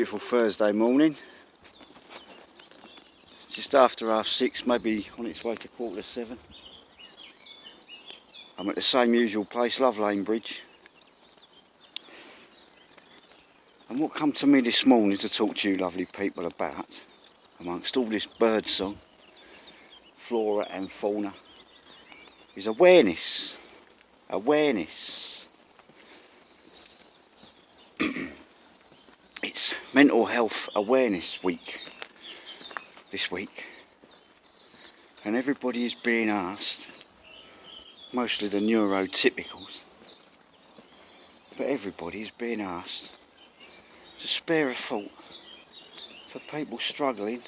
beautiful Thursday morning, just after 6:30, maybe on its way to 7:15. I'm at the same usual place, Love Lane Bridge. And what come to me this morning to talk to you lovely people about, amongst all this bird song, flora and fauna, is awareness. Awareness. It's Mental Health Awareness Week this week, and everybody is being asked, mostly the neurotypicals, but everybody is being asked to spare a thought for people struggling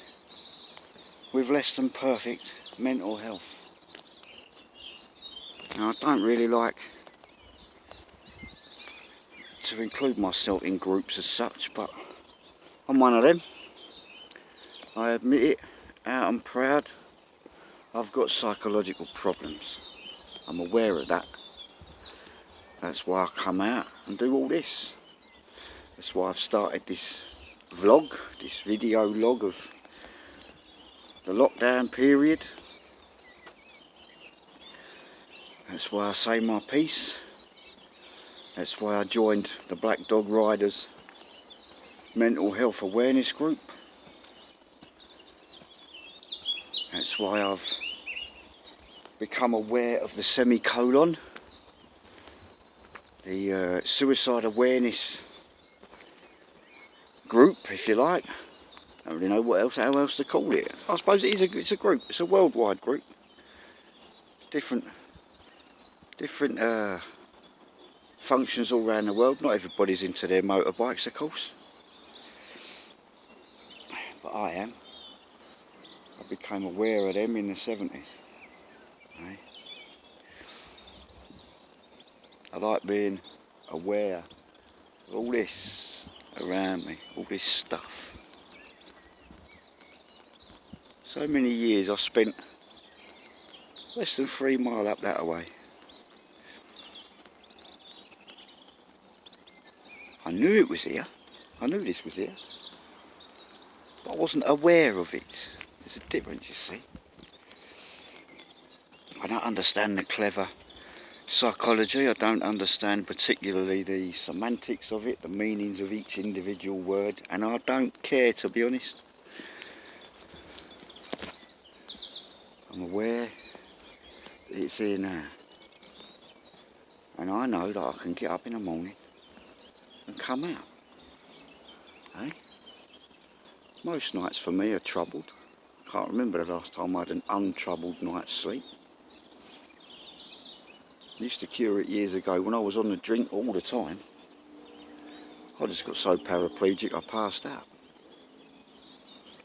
with less than perfect mental health. Now, I don't really like to include myself in groups as such, but I'm one of them. I admit it, out and proud. I've got psychological problems. I'm aware of that. That's why I come out and do all this. That's why I've started this vlog, this video log of the lockdown period. That's why I say my piece. That's why I joined the Black Dog Riders Mental Health Awareness Group. That's why I've become aware of the semicolon, the suicide awareness group, if you like. I don't really know how else to call it. I suppose it's a group. It's a worldwide group. Different functions all around the world. Not everybody's into their motorbikes, of course, but I am. I became aware of them in the 70s. I like being aware of all this around me, all this stuff. So many years I spent less than 3 miles up that way. I knew it was here. I knew this was here, but I wasn't aware of it. There's a difference, you see. I don't understand the clever psychology. I don't understand particularly the semantics of it, the meanings of each individual word, and I don't care, to be honest. I'm aware that it's here now, and I know that I can get up in the morning and come out. Most nights for me are troubled. I can't remember the last time I had an untroubled night's sleep. I used to cure it years ago when I was on the drink all the time. I just got so paraplegic I passed out.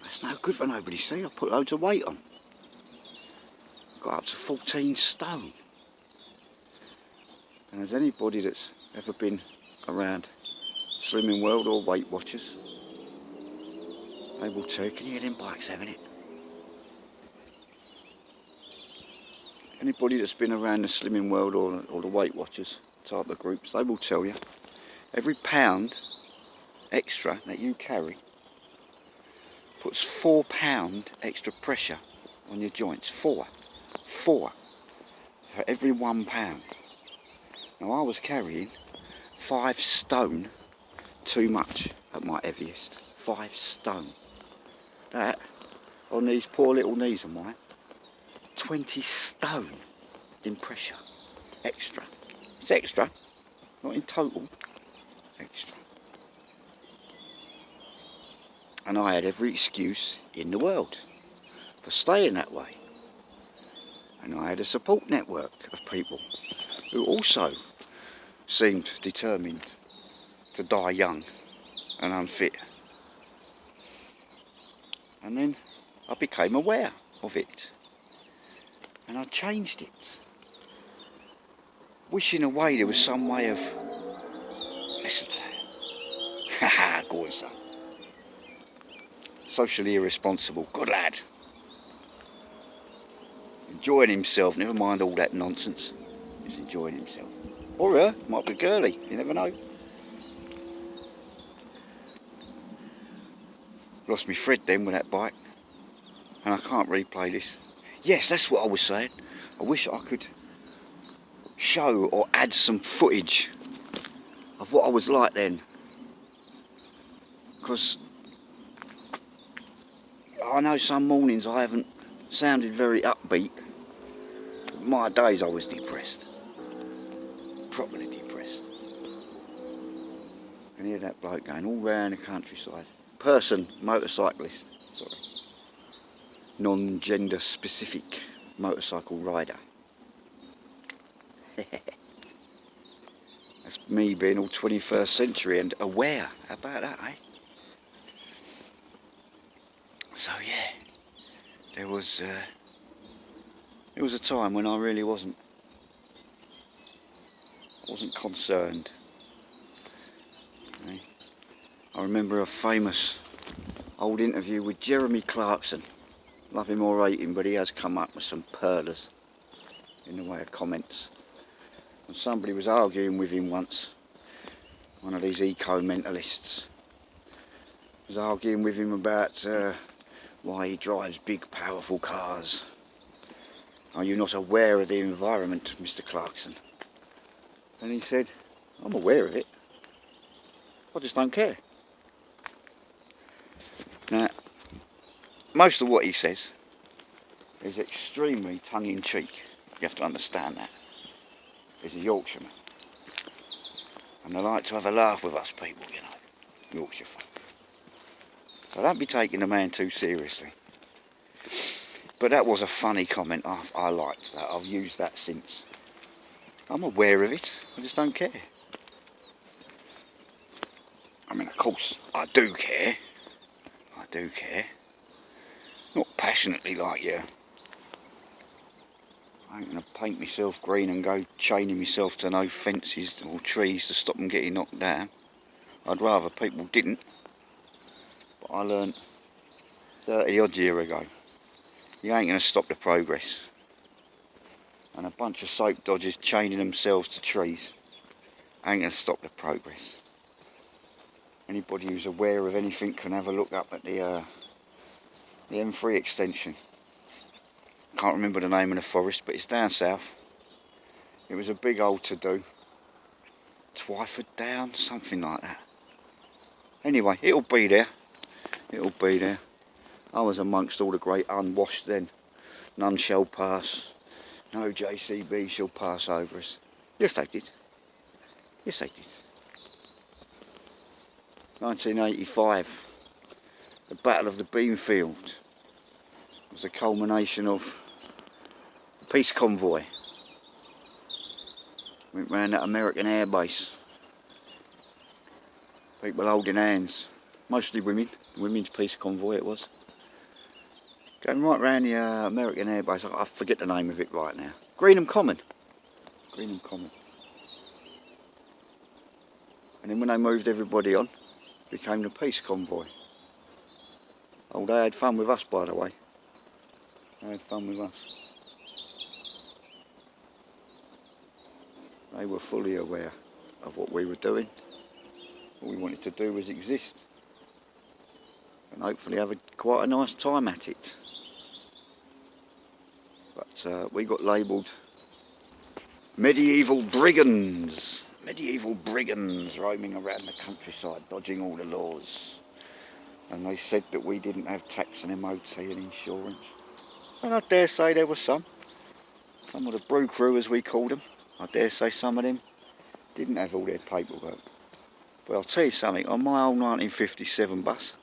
That's no good for nobody, see. I put loads of weight on. Got up to 14 stone. And as anybody that's ever been around Slimming World or Weight Watchers, they will tell you, can you hear them bikes having it? Anybody that's been around the Slimming World or the Weight Watchers type of groups, they will tell you, every pound extra that you carry puts 4 pound extra pressure on your joints. 4 for every 1 pound. Now I was carrying 5 stone too much at my heaviest. 5 stone. That, on these poor little knees of mine, 20 stone in pressure. Extra. It's extra, not in total. Extra. And I had every excuse in the world for staying that way. And I had a support network of people who also seemed determined to die young and unfit. And then I became aware of it. And I changed it. Wishing away there was some way of... Listen to that. Haha, go on, son. Socially irresponsible. Good lad. Enjoying himself, never mind all that nonsense. He's enjoying himself. Or her, might be girly, you never know. Lost my thread then with that bike, and I can't replay this. Yes, that's what I was saying. I wish I could show or add some footage of what I was like then, because I know some mornings I haven't sounded very upbeat. My days I was depressed, properly depressed. I can hear that bloke going all round the countryside. Motorcyclist, sorry. Non-gender specific motorcycle rider. That's me being all 21st century and aware. How about that, eh? So yeah, there was a time when I really wasn't concerned. Okay? I remember a famous old interview with Jeremy Clarkson. Love him or hate him, but he has come up with some pearlers in the way of comments. And somebody was arguing with him once, one of these eco-mentalists was arguing with him about why he drives big powerful cars. Are you not aware of the environment, Mr. Clarkson? And he said, I'm aware of it, I just don't care. Now, most of what he says is extremely tongue-in-cheek. You have to understand that. He's a Yorkshireman. And they like to have a laugh with us people, you know, Yorkshire folk. So don't be taking the man too seriously. But that was a funny comment. I liked that. I've used that since. I'm aware of it. I just don't care. I mean, of course, I do care. I do care. Not passionately like you. I ain't going to paint myself green and go chaining myself to no fences or trees to stop them getting knocked down. I'd rather people didn't. But I learnt 30 odd years ago, you ain't going to stop the progress. And a bunch of soap dodgers chaining themselves to trees ain't going to stop the progress. Anybody who's aware of anything can have a look up at the M3 extension. Can't remember the name of the forest, but it's down south. It was a big old to-do. Twyford Down, something like that. Anyway, it'll be there. It'll be there. I was amongst all the great unwashed then. None shall pass. No JCB shall pass over us. Yes, they did. Yes, they did. 1985. The Battle of the Beanfield was the culmination of the peace convoy. Went round that American air base. People holding hands. Mostly women. Women's peace convoy it was. Going right round the American air base. I forget the name of it right now. Greenham Common. Greenham Common. And then when they moved everybody on, it became the peace convoy. Oh, they had fun with us, by the way. They had fun with us. They were fully aware of what we were doing. What we wanted to do was exist. And hopefully have quite a nice time at it. But we got labelled medieval brigands. Medieval brigands roaming around the countryside, dodging all the laws. And they said that we didn't have tax and MOT and insurance. And I dare say there was some. Some of the brew crew, as we called them. I dare say some of them didn't have all their paperwork. But I'll tell you something, on my old 1957 bus,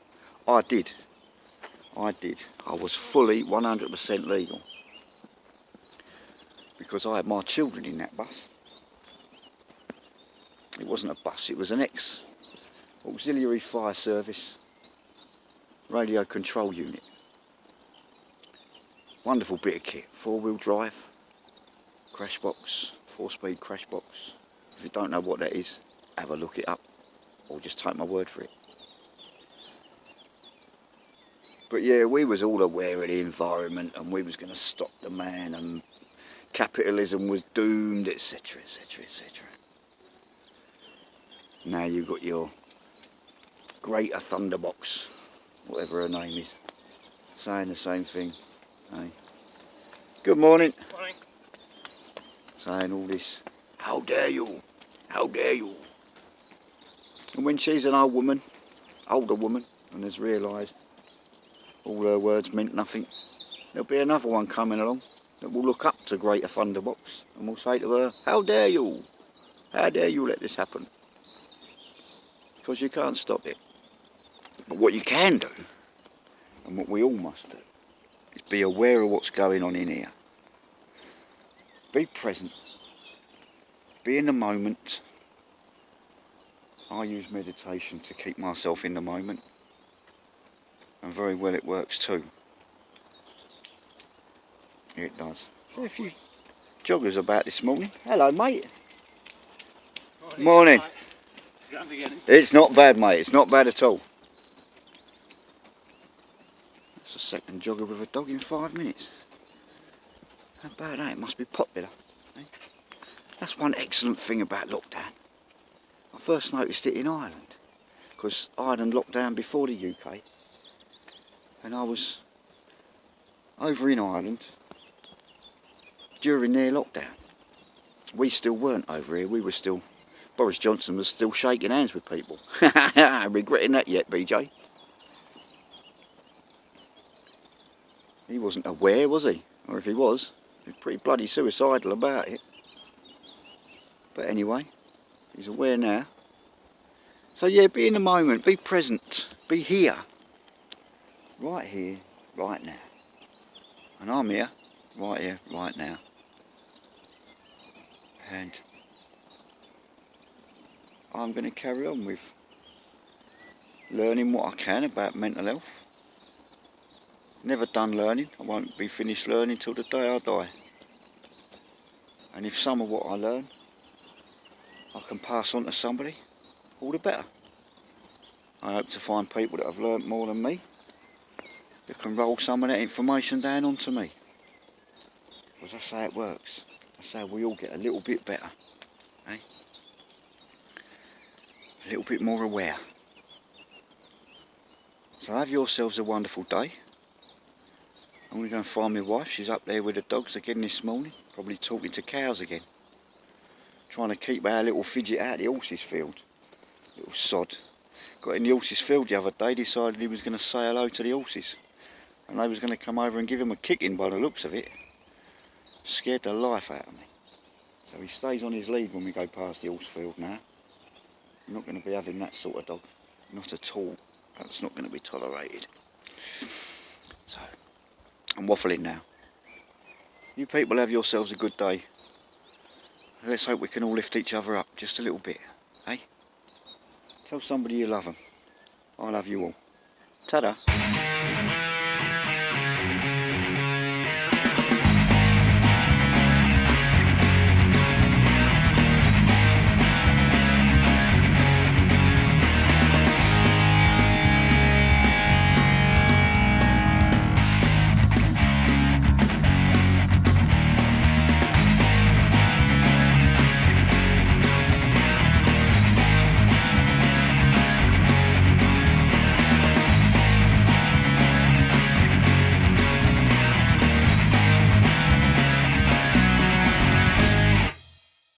I did. I was fully 100% legal. Because I had my children in that bus. It wasn't a bus, it was an auxiliary fire service radio control unit. Wonderful bit of kit, 4-wheel drive, crash box, 4-speed crash box. If you don't know what that is, have a look it up, or just take my word for it. But yeah, we was all aware of the environment, and we was going to stop the man, and capitalism was doomed, etc, etc, etc. Now you've got your greater thunderbox whatever her name is, saying the same thing. Hey. Good morning. Morning. Saying all this, how dare you, how dare you. And when she's an older woman, and has realised all her words meant nothing, there'll be another one coming along that will look up to Greater Thunderbox and will say to her, how dare you let this happen. Because you can't stop it. But what you can do, and what we all must do, is be aware of what's going on in here. Be present. Be in the moment. I use meditation to keep myself in the moment. And very well it works too. It does. So a few joggers about this morning. Hello mate. Morning. It's not bad mate, it's not bad at all. That's the second jogger with a dog in 5 minutes. How about that? It must be popular. Eh? That's one excellent thing about lockdown. I first noticed it in Ireland, because Ireland locked down before the UK, and I was over in Ireland during their lockdown. We still weren't over here, we were still, Boris Johnson was still shaking hands with people. Regretting that yet, BJ? He wasn't aware, was he? Or if he was pretty bloody suicidal about it. But anyway, he's aware now. So yeah, be in the moment, be present, be here. Right now. And I'm here, right now. And I'm going to carry on with learning what I can about mental health. Never done learning, I won't be finished learning till the day I die. And if some of what I learn I can pass on to somebody, all the better. I hope to find people that have learnt more than me that can roll some of that information down onto me. Because that's how it works. That's how we all get a little bit better. Eh? A little bit more aware. So have yourselves a wonderful day. I'm going to go and find my wife. She's up there with the dogs again this morning. Probably talking to cows again. Trying to keep our little fidget out of the horses field. Little sod. Got in the horses field the other day, decided he was going to say hello to the horses. And they was going to come over and give him a kicking by the looks of it. Scared the life out of me. So he stays on his lead when we go past the horse field now. I'm not going to be having that sort of dog. Not at all. That's not going to be tolerated. So, I'm waffling now. You people have yourselves a good day. Let's hope we can all lift each other up just a little bit, eh? Tell somebody you love them. I love you all. Ta-da.